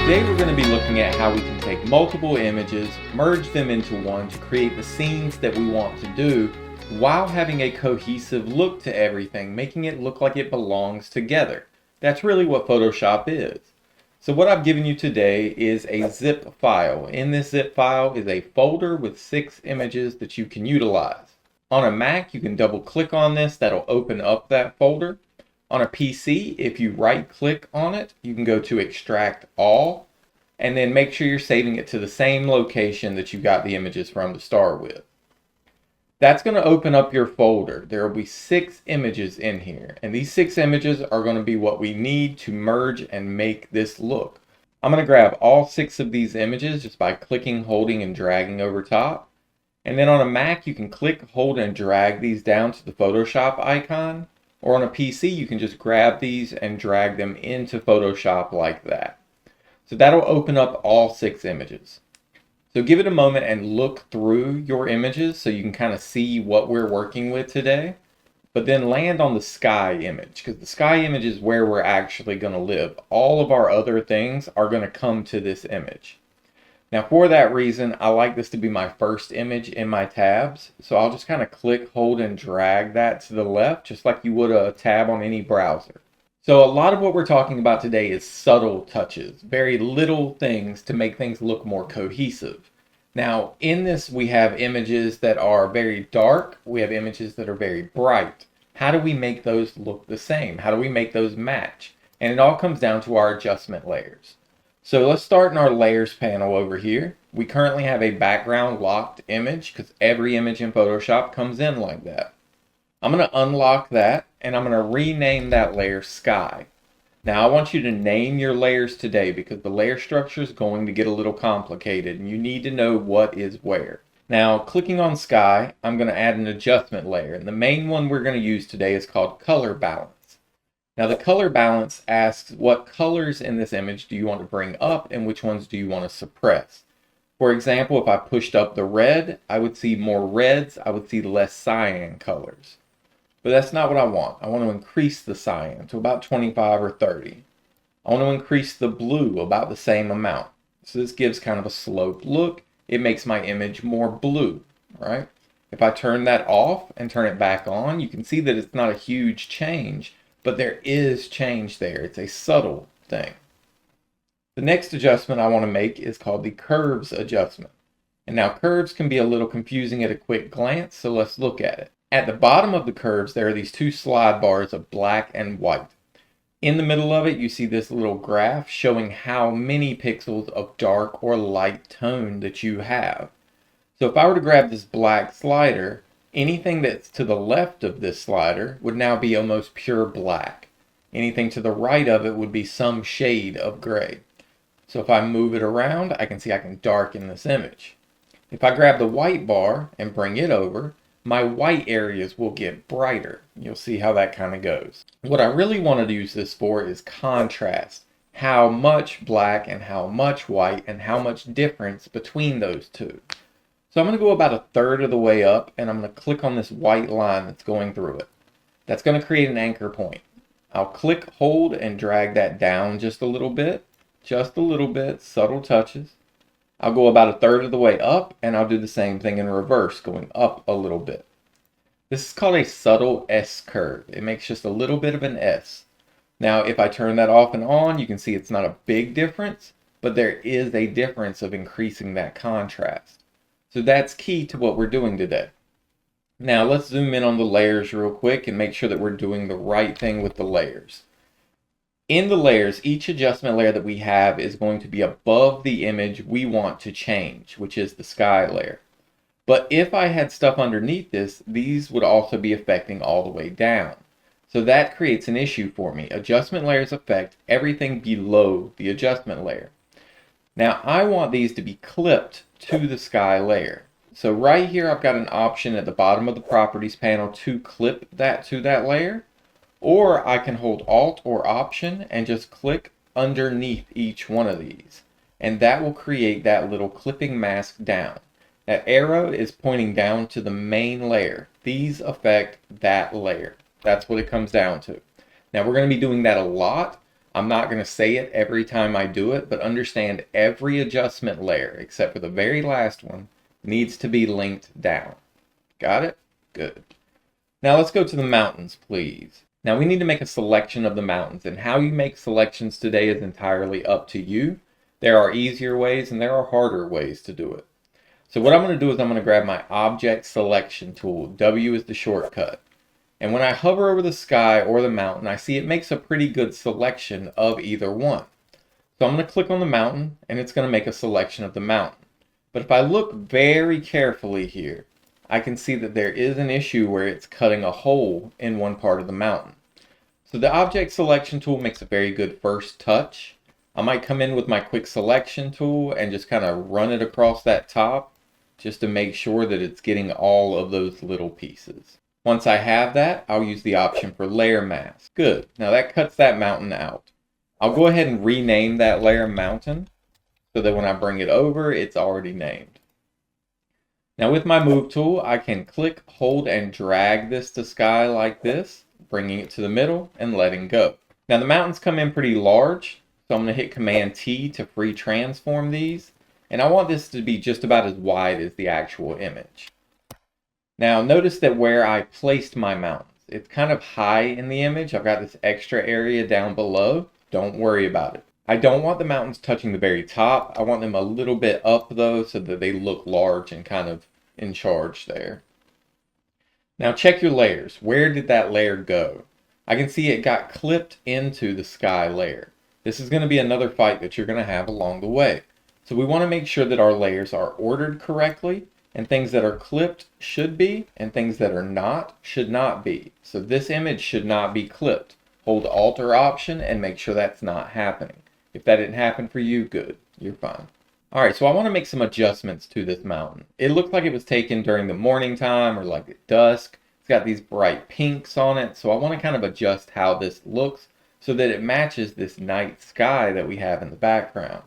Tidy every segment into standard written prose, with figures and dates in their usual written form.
Today we're going to be looking at how we can take multiple images, merge them into one to create the scenes that we want to do while having a cohesive look to everything, making it look like it belongs together. That's really what Photoshop is. So what I've given you today is a zip file. In this zip file is a folder with 6 images that you can utilize. On a Mac, you can double click on this, that'll open up that folder. On a PC, if you right click on it, you can go to extract all and then make sure you're saving it to the same location that you got the images from to start with. That's going to open up your folder. There will be 6 images in here, and these 6 images are going to be what we need to merge and make this look. I'm going to grab all 6 of these images just by clicking, holding, and dragging over top. And then on a Mac, you can click, hold, and drag these down to the Photoshop icon. Or on a PC, you can just grab these and drag them into Photoshop like that. So that'll open up all 6 images. So give it a moment and look through your images so you can kind of see what we're working with today. But then land on the sky image, because the sky image is where we're actually going to live. All of our other things are going to come to this image. Now for that reason, I like this to be my first image in my tabs. So I'll just kind of click, hold, and drag that to the left, just like you would a tab on any browser. So a lot of what we're talking about today is subtle touches, very little things to make things look more cohesive. Now in this we have images that are very dark, we have images that are very bright. How do we make those look the same? How do we make those match? And it all comes down to our adjustment layers. So let's start in our layers panel over here. We currently have a background locked image because every image in Photoshop comes in like that. I'm going to unlock that and I'm going to rename that layer Sky. Now I want you to name your layers today because the layer structure is going to get a little complicated and you need to know what is where. Now clicking on Sky, I'm going to add an adjustment layer, and the main one we're going to use today is called Color Balance. Now the color balance asks what colors in this image do you want to bring up and which ones do you want to suppress. For example, if I pushed up the red, I would see more reds, I would see less cyan colors. But that's not what I want. I want to increase the cyan to about 25 or 30. I want to increase the blue about the same amount. So this gives kind of a sloped look. It makes my image more blue, right? If I turn that off and turn it back on, you can see that it's not a huge change. But there is change there. It's a subtle thing. The next adjustment I want to make is called the curves adjustment. And now curves can be a little confusing at a quick glance, so let's look at it. At the bottom of the curves, there are these 2 slide bars of black and white. In the middle of it, you see this little graph showing how many pixels of dark or light tone that you have. So if I were to grab this black slider, anything that's to the left of this slider would now be almost pure black. Anything to the right of it would be some shade of gray. So if I move it around, I can see I can darken this image. If I grab the white bar and bring it over, my white areas will get brighter. You'll see how that kind of goes. What I really want to use this for is contrast. How much black and how much white and how much difference between those two. So I'm going to go about 1/3 of the way up and I'm going to click on this white line that's going through it. That's going to create an anchor point. I'll click, hold, and drag that down just a little bit, subtle touches. I'll go about 1/3 of the way up and I'll do the same thing in reverse, going up a little bit. This is called a subtle S curve. It makes just a little bit of an S. Now if I turn that off and on, you can see it's not a big difference, but there is a difference of increasing that contrast. So that's key to what we're doing today. Now let's zoom in on the layers real quick and make sure that we're doing the right thing with the layers. In the layers, each adjustment layer that we have is going to be above the image we want to change, which is the sky layer. But if I had stuff underneath this, these would also be affecting all the way down. So that creates an issue for me. Adjustment layers affect everything below the adjustment layer. Now I want these to be clipped to the sky layer. So right here I've got an option at the bottom of the properties panel to clip that to that layer, or I can hold Alt or Option and just click underneath each one of these, and that will create that little clipping mask down. That arrow is pointing down to the main layer. These affect that layer. That's what it comes down to. Now we're going to be doing that a lot. I'm not going to say it every time I do it, but understand every adjustment layer, except for the very last one, needs to be linked down. Got it? Good. Now let's go to the mountains, please. Now we need to make a selection of the mountains, and how you make selections today is entirely up to you. There are easier ways and there are harder ways to do it. So what I'm going to do is I'm going to grab my object selection tool. W is the shortcut. And when I hover over the sky or the mountain, I see it makes a pretty good selection of either one. So I'm going to click on the mountain, and it's going to make a selection of the mountain. But if I look very carefully here, I can see that there is an issue where it's cutting a hole in one part of the mountain. So the object selection tool makes a very good first touch. I might come in with my quick selection tool and just kind of run it across that top just to make sure that it's getting all of those little pieces. Once I have that, I'll use the option for layer mask. Good. Now that cuts that mountain out. I'll go ahead and rename that layer mountain so that when I bring it over, it's already named. Now with my move tool, I can click, hold, and drag this to sky like this, bringing it to the middle and letting go. Now the mountains come in pretty large, so I'm going to hit Command T to free transform these. And I want this to be just about as wide as the actual image. Now notice that where I placed my mountains, it's kind of high in the image. I've got this extra area down below. Don't worry about it. I don't want the mountains touching the very top. I want them a little bit up though, so that they look large and kind of in charge there. Now check your layers. Where did that layer go? I can see it got clipped into the sky layer. This is going to be another fight that you're going to have along the way. So we want to make sure that our layers are ordered correctly, and things that are clipped should be, and things that are not should not be. So this image should not be clipped. Hold Alt or Option and make sure that's not happening. If that didn't happen for you, good, you're fine. Alright, so I want to make some adjustments to this mountain. It looked like it was taken during the morning time or like at dusk. It's got these bright pinks on it, so I want to kind of adjust how this looks so that it matches this night sky that we have in the background.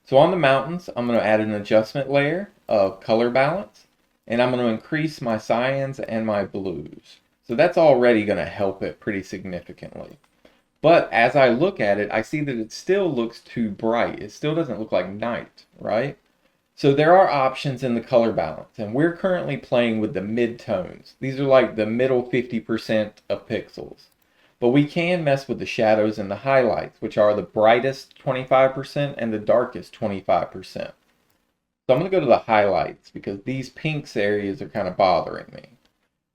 So on the mountains, I'm going to add an adjustment layer of color balance, and I'm going to increase my cyans and my blues. So that's already going to help it pretty significantly. But as I look at it, I see that it still looks too bright. It still doesn't look like night, right? So there are options in the color balance, and we're currently playing with the mid-tones. These are like the middle 50% of pixels. But we can mess with the shadows and the highlights, which are the brightest 25% and the darkest 25%. So I'm going to go to the highlights because these pinks areas are kind of bothering me.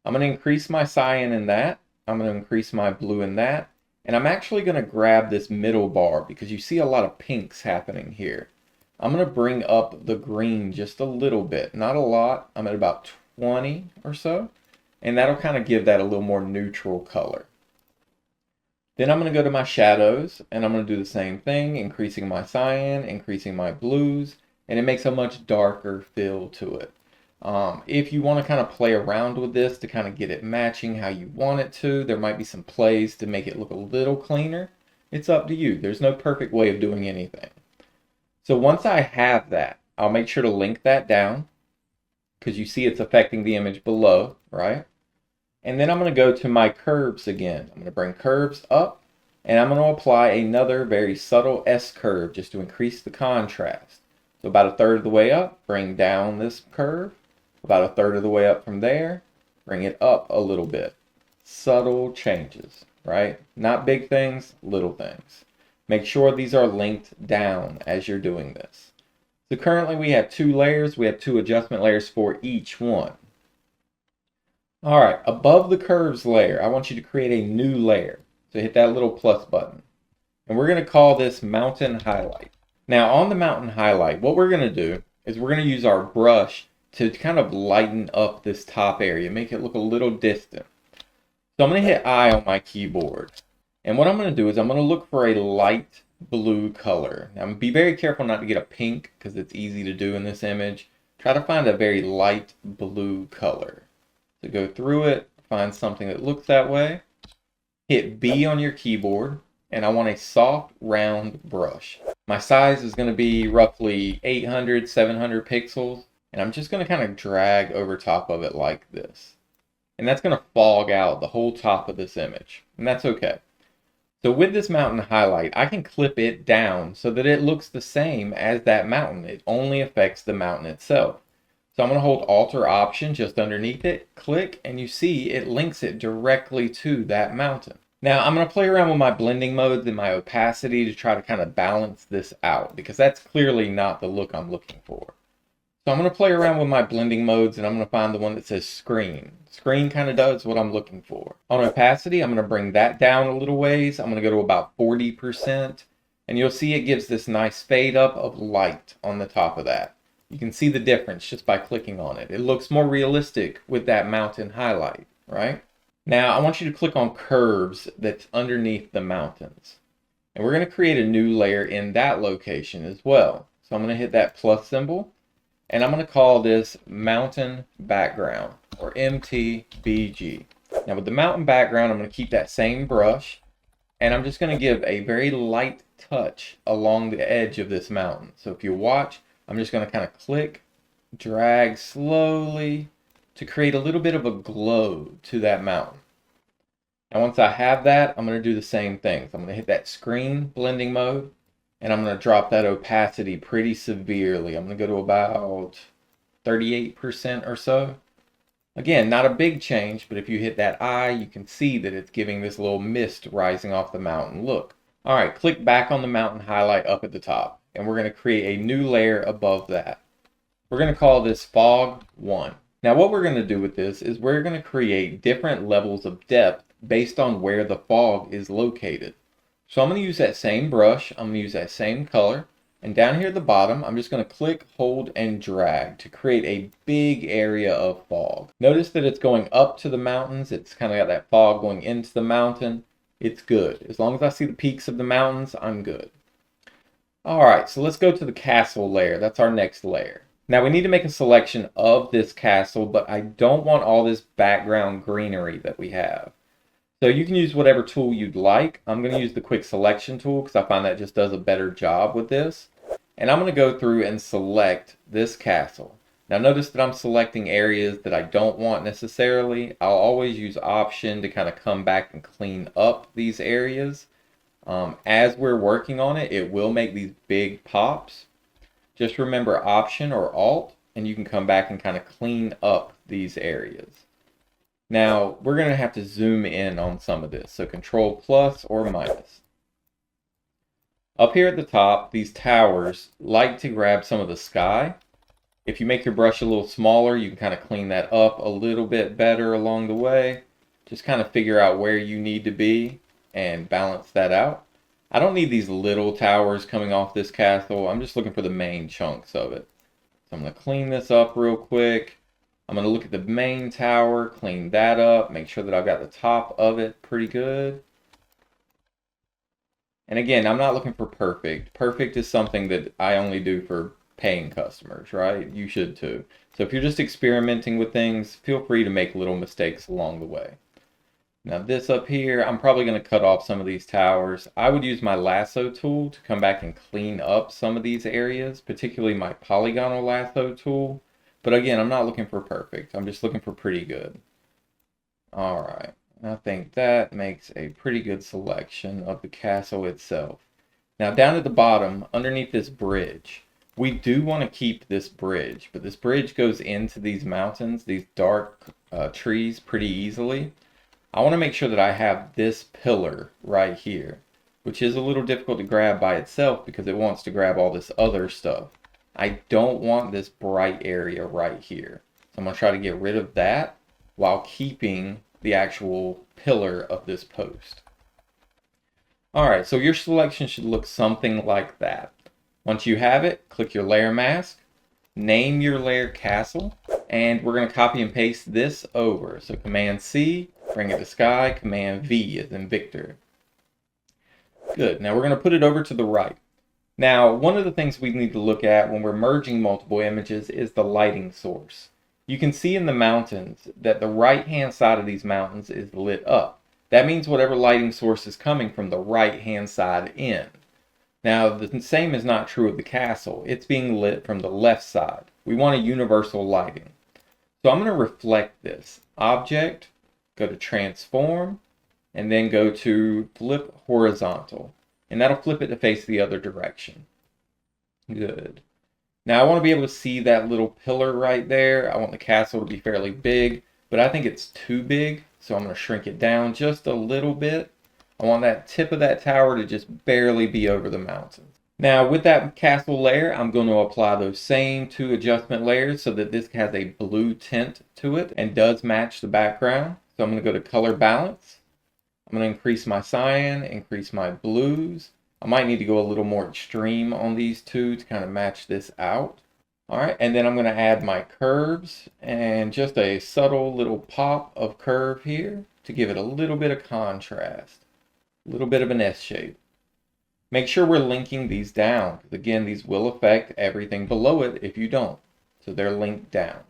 I'm going to increase my cyan in that. I'm going to increase my blue in that. And I'm actually going to grab this middle bar because you see a lot of pinks happening here. I'm going to bring up the green just a little bit, not a lot. I'm at about 20 or so. And that'll kind of give that a little more neutral color. Then I'm going to go to my shadows, and I'm going to do the same thing, increasing my cyan, increasing my blues, and it makes a much darker feel to it. If you want to kind of play around with this to kind of get it matching how you want it to, there might be some plays to make it look a little cleaner. It's up to you. There's no perfect way of doing anything. So once I have that, I'll make sure to link that down because you see it's affecting the image below, right? And then I'm going to go to my curves again. I'm going to bring curves up, and I'm going to apply another very subtle S curve just to increase the contrast. So about a third of the way up, bring down this curve. About a third of the way up from there, bring it up a little bit. Subtle changes, right? Not big things, little things. Make sure these are linked down as you're doing this. So currently we have 2 layers. We have 2 adjustment layers for each one. Alright, above the curves layer, I want you to create a new layer. So hit that little plus button. And we're going to call this Mountain Highlight. Now on the Mountain Highlight, what we're going to do is we're going to use our brush to kind of lighten up this top area, make it look a little distant. So I'm going to hit I on my keyboard. And what I'm going to do is I'm going to look for a light blue color. Now be very careful not to get a pink because it's easy to do in this image. Try to find a very light blue color. So go through it, find something that looks that way. Hit B on your keyboard, and I want a soft, round brush. My size is going to be roughly 800, 700 pixels, and I'm just going to kind of drag over top of it like this. And that's going to fog out the whole top of this image, and that's okay. So with this mountain highlight, I can clip it down so that it looks the same as that mountain. It only affects the mountain itself. So I'm going to hold Alt or Option just underneath it, click, and you see it links it directly to that mountain. Now I'm going to play around with my blending modes and my opacity to try to kind of balance this out, because that's clearly not the look I'm looking for. So I'm going to play around with my blending modes, and I'm going to find the one that says screen. Screen kind of does what I'm looking for. On opacity, I'm going to bring that down a little ways. I'm going to go to about 40%, and you'll see it gives this nice fade up of light on the top of that. You can see the difference just by clicking on it. It looks more realistic with that mountain highlight, right? Now I want you to click on curves that's underneath the mountains. And we're going to create a new layer in that location as well. So I'm going to hit that plus symbol. And I'm going to call this mountain background, or MTBG. Now with the mountain background, I'm going to keep that same brush, and I'm just going to give a very light touch along the edge of this mountain. So if you watch, I'm just going to kind of click, drag slowly to create a little bit of a glow to that mountain. And once I have that, I'm going to do the same thing. So I'm going to hit that screen blending mode, and I'm going to drop that opacity pretty severely. I'm going to go to about 38% or so. Again, not a big change, but if you hit that eye, you can see that it's giving this little mist rising off the mountain look. All right, click back on the mountain highlight up at the top, and we're going to create a new layer above that. We're going to call this Fog 1. Now what we're going to do with this is we're going to create different levels of depth based on where the fog is located. So I'm going to use that same brush, I'm going to use that same color, and down here at the bottom, I'm just going to click, hold, and drag to create a big area of fog. Notice that it's going up to the mountains, it's kind of got that fog going into the mountain. It's good. As long as I see the peaks of the mountains, I'm good. Alright, so let's go to the castle layer. That's our next layer. Now we need to make a selection of this castle, but I don't want all this background greenery that we have. So you can use whatever tool you'd like. I'm going to use the quick selection tool because I find that just does a better job with this. And I'm going to go through and select this castle. Now notice that I'm selecting areas that I don't want necessarily. I'll always use Option to kind of come back and clean up these areas. As we're working on it, it will make these big pops. Just remember Option or Alt, and you can come back and kind of clean up these areas. Now, we're going to have to zoom in on some of this, so Control plus or minus. Up here at the top, these towers like to grab some of the sky. If you make your brush a little smaller, you can kind of clean that up a little bit better along the way. Just kind of figure out where you need to be and balance that out. I don't need these little towers coming off this castle. I'm just looking for the main chunks of it. So I'm going to clean this up real quick. I'm going to look at the main tower, clean that up, make sure that I've got the top of it pretty good. And again, I'm not looking for perfect. Perfect is something that I only do for paying customers, right? You should too. So if you're just experimenting with things, feel free to make little mistakes along the way. Now this up here, I'm probably going to cut off some of these towers. I would use my lasso tool to come back and clean up some of these areas, particularly my polygonal lasso tool. But again, I'm not looking for perfect. I'm just looking for pretty good. All right. I think that makes a pretty good selection of the castle itself. Now down at the bottom, underneath this bridge, we do want to keep this bridge, but this bridge goes into these mountains, these dark trees pretty easily. I want to make sure that I have this pillar right here, which is a little difficult to grab by itself because it wants to grab all this other stuff. I don't want this bright area right here. So I'm going to try to get rid of that while keeping the actual pillar of this post. Alright, so your selection should look something like that. Once you have it, click your layer mask, name your layer castle, and we're going to copy and paste this over. So Command C, bring it to sky, Command V as in Victor. Good, now we're going to put it over to the right. Now, one of the things we need to look at when we're merging multiple images is the lighting source. You can see in the mountains that the right-hand side of these mountains is lit up. That means whatever lighting source is coming from the right-hand side in. Now, the same is not true of the castle. It's being lit from the left side. We want a universal lighting. So I'm going to reflect this. Object, go to Transform, and then go to flip horizontal. And that'll flip it to face the other direction. Good. Now I want to be able to see that little pillar right there. I want the castle to be fairly big, but I think it's too big, so I'm going to shrink it down just a little bit. I want that tip of that tower to just barely be over the mountains. Now with that castle layer, I'm going to apply those same 2 adjustment layers so that this has a blue tint to it and does match the background. So I'm going to go to color balance. I'm going to increase my cyan, increase my blues. I might need to go a little more extreme on these 2 to kind of match this out. All right, and then I'm going to add my curves and just a subtle little pop of curve here to give it a little bit of contrast, a little bit of an S shape. Make sure we're linking these down, because again, these will affect everything below it if you don't. So they're linked down.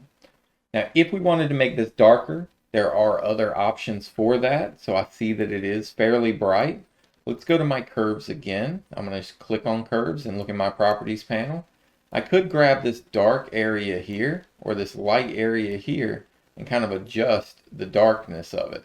Now, if we wanted to make this darker, there are other options for that. So I see that it is fairly bright. Let's go to my curves again. I'm going to just click on curves and look at my properties panel. I could grab this dark area here or this light area here and kind of adjust the darkness of it.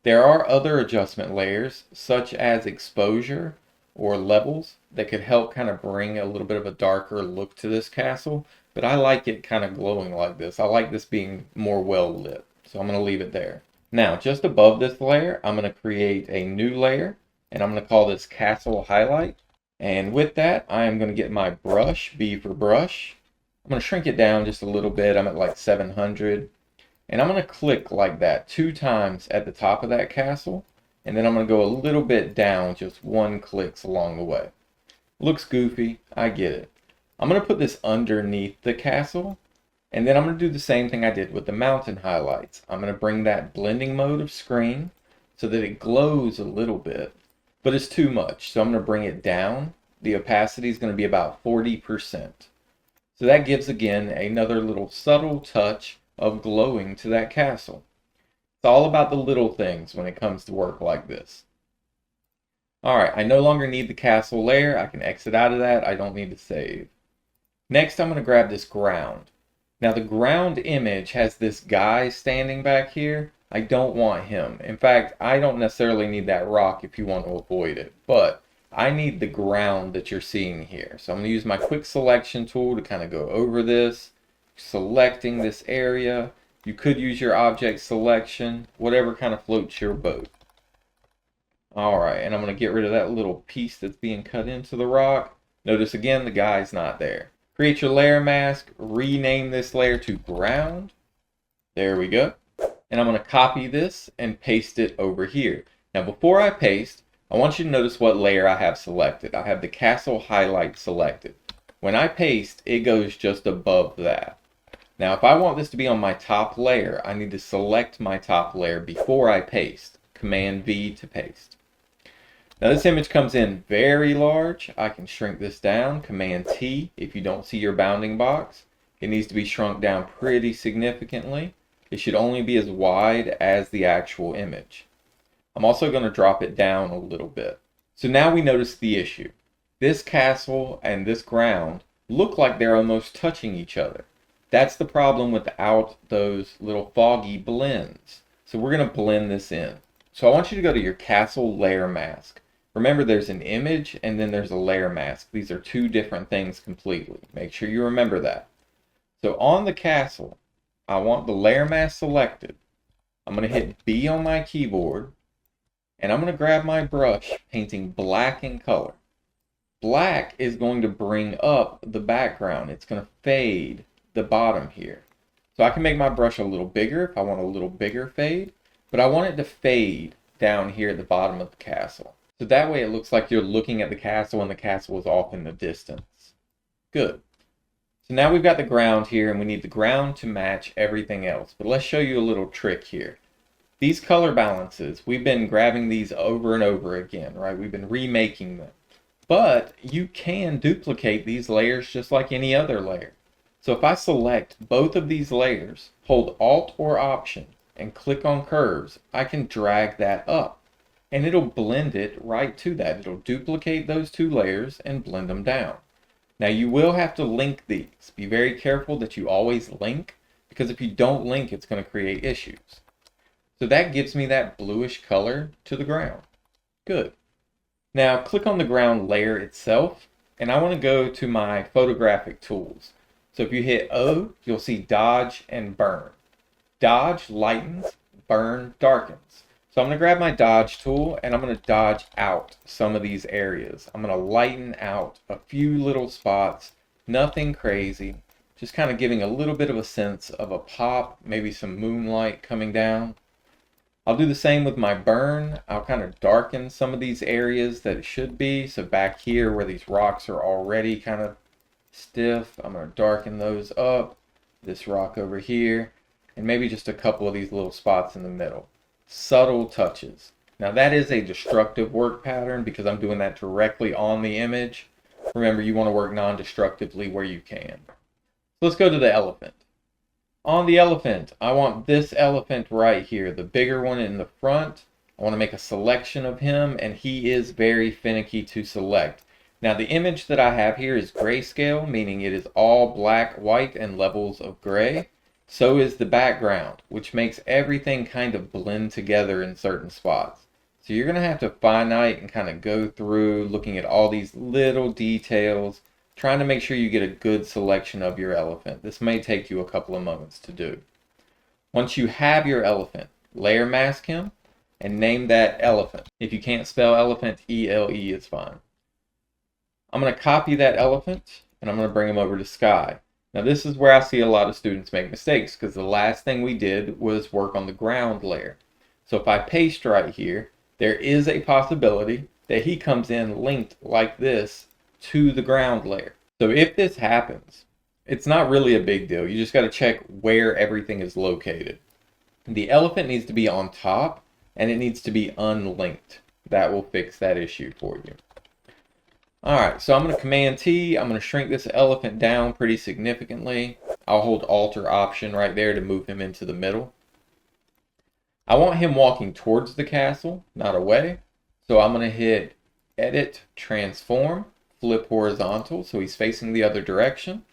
There are other adjustment layers such as exposure or levels that could help kind of bring a little bit of a darker look to this castle, but I like it kind of glowing like this. I like this being more well lit, so I'm going to leave it there. Now just above this layer, I'm going to create a new layer. And I'm going to call this Castle Highlight. And with that, I am going to get my brush, B for brush. I'm going to shrink it down just a little bit. I'm at like 700. And I'm going to click like that 2 times at the top of that castle. And then I'm going to go a little bit down, just 1 clicks along the way. Looks goofy, I get it. I'm going to put this underneath the castle. And then I'm going to do the same thing I did with the mountain highlights. I'm going to bring that blending mode of screen so that it glows a little bit. But it's too much, so I'm going to bring it down. The opacity is going to be about 40%. So that gives, again, another little subtle touch of glowing to that castle. It's all about the little things when it comes to work like this. Alright, I no longer need the castle layer. I can exit out of that. I don't need to save. Next, I'm going to grab this ground. Now, the ground image has this guy standing back here. I don't want him. In fact, I don't necessarily need that rock if you want to avoid it, but I need the ground that you're seeing here. So I'm going to use my quick selection tool to kind of go over this, selecting this area. You could use your object selection, whatever kind of floats your boat. Alright, and I'm going to get rid of that little piece that's being cut into the rock. Notice again, the guy's not there. Create your layer mask, rename this layer to ground. There we go. And I'm going to copy this and paste it over here. Now before I paste, I want you to notice what layer I have selected. I have the castle highlight selected. When I paste, it goes just above that. Now if I want this to be on my top layer, I need to select my top layer before I paste. Command V to paste. Now this image comes in very large. I can shrink this down. Command T if you don't see your bounding box. It needs to be shrunk down pretty significantly. It should only be as wide as the actual image. I'm also going to drop it down a little bit. So now we notice the issue. This castle and this ground look like they're almost touching each other. That's the problem without those little foggy blends. So we're going to blend this in. So I want you to go to your castle layer mask. Remember, there's an image and then there's a layer mask. These are 2 different things completely. Make sure you remember that. So on the castle, I want the layer mask selected. I'm going to hit B on my keyboard, and I'm going to grab my brush, painting black in color. Black is going to bring up the background. It's going to fade the bottom here. So I can make my brush a little bigger if I want a little bigger fade, but I want it to fade down here at the bottom of the castle. So that way it looks like you're looking at the castle and the castle is off in the distance. Good. So now we've got the ground here and we need the ground to match everything else. But let's show you a little trick here. These color balances, we've been grabbing these over and over again, right? We've been remaking them. But you can duplicate these layers just like any other layer. So if I select both of these layers, hold Alt or Option, and click on curves, I can drag that up. And it'll blend it right to that. It'll duplicate those 2 layers and blend them down. Now you will have to link these. Be very careful that you always link, because if you don't link, it's going to create issues. So that gives me that bluish color to the ground. Good. Now click on the ground layer itself, and I want to go to my photographic tools. So if you hit O, you'll see dodge and burn. Dodge lightens, burn darkens. So I'm going to grab my dodge tool and I'm going to dodge out some of these areas. I'm going to lighten out a few little spots, nothing crazy, just kind of giving a little bit of a sense of a pop, maybe some moonlight coming down. I'll do the same with my burn. I'll kind of darken some of these areas that it should be. So back here where these rocks are already kind of stiff, I'm going to darken those up. This rock over here, and maybe just a couple of these little spots in the middle. Subtle touches. Now that is a destructive work pattern because I'm doing that directly on the image. Remember, you want to work non-destructively where you can. So let's go to the elephant. On the elephant, I want this elephant right here, the bigger one in the front. I want to make a selection of him, and he is very finicky to select. Now the image that I have here is grayscale, meaning it is all black, white, and levels of gray. So is the background, which makes everything kind of blend together in certain spots. So you're going to have to finite and kind of go through looking at all these little details, trying to make sure you get a good selection of your elephant. This may take you a couple of moments to do. Once you have your elephant, layer mask him and name that elephant. If you can't spell elephant, E-L-E is fine. I'm going to copy that elephant and I'm going to bring him over to sky. Now this is where I see a lot of students make mistakes because the last thing we did was work on the ground layer. So if I paste right here, there is a possibility that he comes in linked like this to the ground layer. So if this happens, it's not really a big deal. You just got to check where everything is located. The elephant needs to be on top and it needs to be unlinked. That will fix that issue for you. Alright, so I'm going to Command T. I'm going to shrink this elephant down pretty significantly. I'll hold Alt or Option right there to move him into the middle. I want him walking towards the castle, not away. So I'm going to hit Edit, Transform, Flip Horizontal, so he's facing the other direction.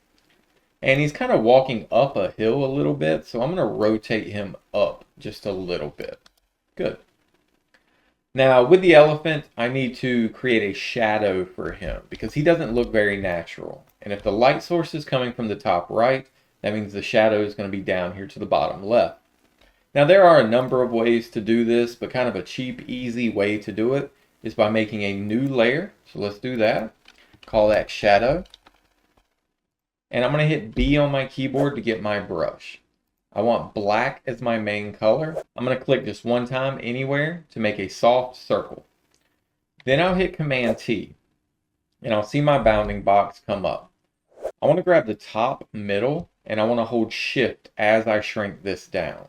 And he's kind of walking up a hill a little bit, so I'm going to rotate him up just a little bit. Good. Now with the elephant, I need to create a shadow for him because he doesn't look very natural. And if the light source is coming from the top right, that means the shadow is going to be down here to the bottom left. Now there are a number of ways to do this, but kind of a cheap, easy way to do it is by making a new layer. So let's do that. Call that shadow. And I'm going to hit B on my keyboard to get my brush. I want black as my main color. I'm going to click just one time anywhere to make a soft circle. Then I'll hit Command T and I'll see my bounding box come up. I want to grab the top middle and I want to hold Shift as I shrink this down.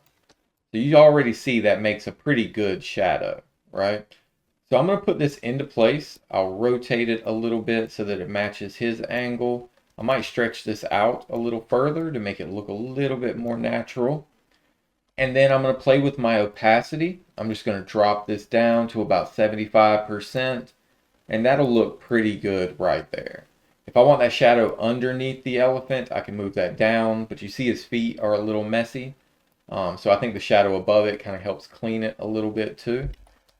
So you already see that makes a pretty good shadow, right? So I'm going to put this into place. I'll rotate it a little bit so that it matches his angle. I might stretch this out a little further to make it look a little bit more natural. And then I'm going to play with my opacity. I'm just going to drop this down to about 75%. And that'll look pretty good right there. If I want that shadow underneath the elephant, I can move that down. But you see his feet are a little messy. So I think the shadow above it kind of helps clean it a little bit too.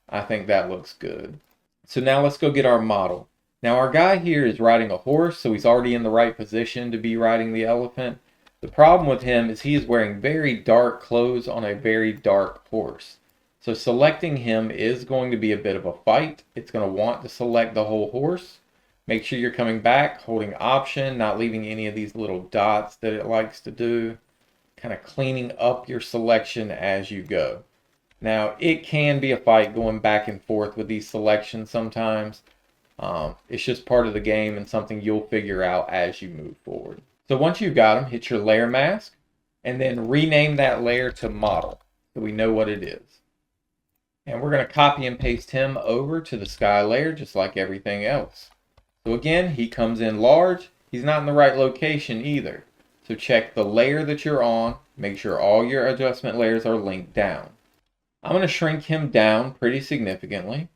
I think that looks good. So now let's go get our model. Now our guy here is riding a horse, so he's already in the right position to be riding the elephant. The problem with him is he is wearing very dark clothes on a very dark horse. So selecting him is going to be a bit of a fight. It's going to want to select the whole horse. Make sure you're coming back, holding Option, not leaving any of these little dots that it likes to do. Kind of cleaning up your selection as you go. Now it can be a fight going back and forth with these selections sometimes. It's just part of the game and something you'll figure out as you move forward. So once you've got them, hit your layer mask and then rename that layer to model so we know what it is. And we're going to copy and paste him over to the sky layer just like everything else. So again, he comes in large. He's not in the right location either. So check the layer that you're on. Make sure all your adjustment layers are linked down. I'm going to shrink him down pretty significantly.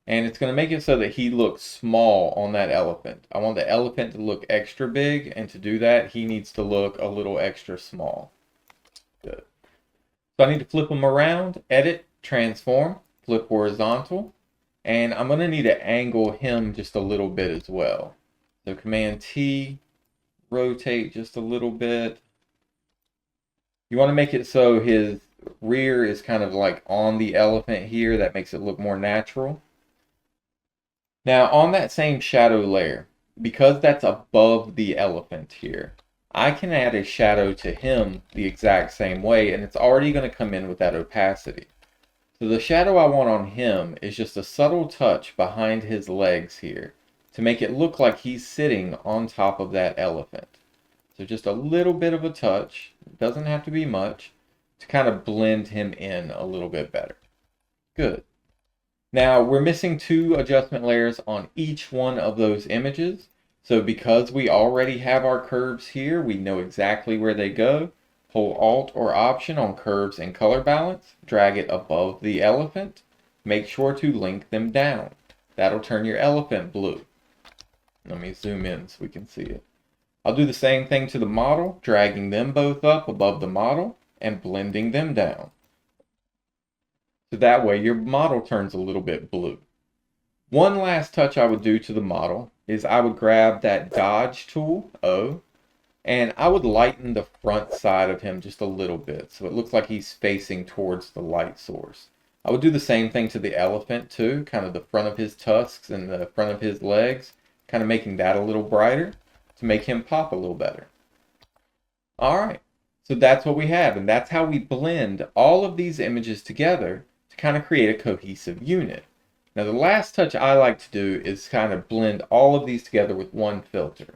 And it's going to make it so that he looks small on that elephant. I want the elephant to look extra big, and to do that, he needs to look a little extra small. Good. So I need to flip them around, edit, transform, flip horizontal, and I'm going to need to angle him just a little bit as well. So Command T, rotate just a little bit. You want to make it so his rear is kind of like on the elephant here. That makes it look more natural. Now on that same shadow layer, because that's above the elephant here, I can add a shadow to him the exact same way, and it's already going to come in with that opacity. So the shadow I want on him is just a subtle touch behind his legs here to make it look like he's sitting on top of that elephant. So just a little bit of a touch, it doesn't have to be much, to kind of blend him in a little bit better. Good. Now we're missing 2 adjustment layers on each one of those images. So because we already have our curves here, we know exactly where they go. Hold Alt or Option on curves and color balance, drag it above the elephant. Make sure to link them down. That'll turn your elephant blue. Let me zoom in so we can see it. I'll do the same thing to the model, dragging them both up above the model and blending them down. So that way your model turns a little bit blue. One last touch I would do to the model is I would grab that dodge tool, O, and I would lighten the front side of him just a little bit so it looks like he's facing towards the light source. I would do the same thing to the elephant too, kind of the front of his tusks and the front of his legs, kind of making that a little brighter to make him pop a little better. Alright, so that's what we have, and that's how we blend all of these images together to kind of create a cohesive unit. Now the last touch I like to do is kind of blend all of these together with one filter.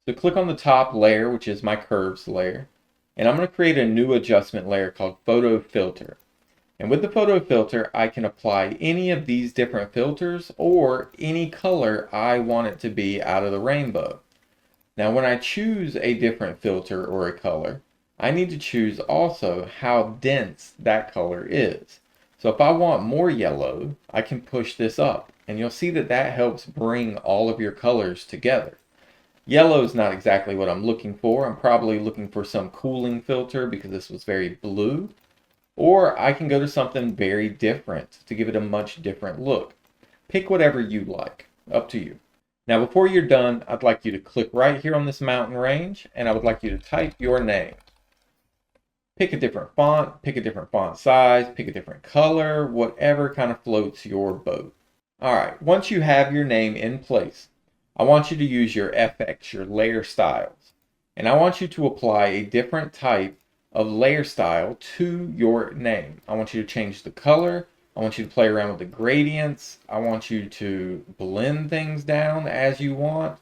So click on the top layer, which is my curves layer, and I'm going to create a new adjustment layer called Photo Filter. And with the photo filter, I can apply any of these different filters or any color I want it to be out of the rainbow. Now when I choose a different filter or a color, I need to choose also how dense that color is. So if I want more yellow, I can push this up, and you'll see that that helps bring all of your colors together. Yellow is not exactly what I'm looking for. I'm probably looking for some cooling filter because this was very blue. Or I can go to something very different to give it a much different look. Pick whatever you like. Up to you. Now before you're done, I'd like you to click right here on this mountain range, and I would like you to type your name. Pick a different font, pick a different font size, pick a different color, whatever kind of floats your boat. Alright, once you have your name in place, I want you to use your FX, your layer styles. And I want you to apply a different type of layer style to your name. I want you to change the color. I want you to play around with the gradients. I want you to blend things down as you want.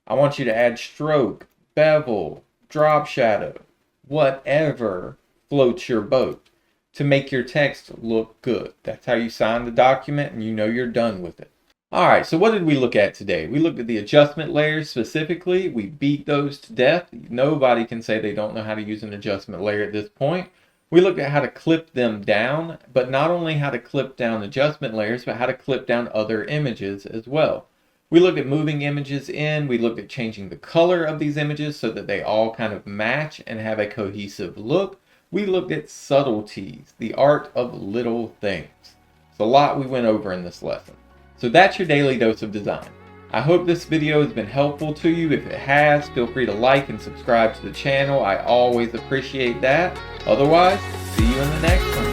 I want you to add stroke, bevel, drop shadow, whatever floats your boat to make your text look good. That's how you sign the document and you know you're done with it. Alright, so what did we look at today? We looked at the adjustment layers specifically. We beat those to death. Nobody can say they don't know how to use an adjustment layer at this point. We looked at how to clip them down, but not only how to clip down adjustment layers, but how to clip down other images as well. We looked at moving images in. We looked at changing the color of these images so that they all kind of match and have a cohesive look. We looked at subtleties, the art of little things. It's a lot we went over in this lesson. So that's your daily dose of design. I hope this video has been helpful to you. If it has, feel free to like and subscribe to the channel. I always appreciate that. Otherwise, see you in the next one.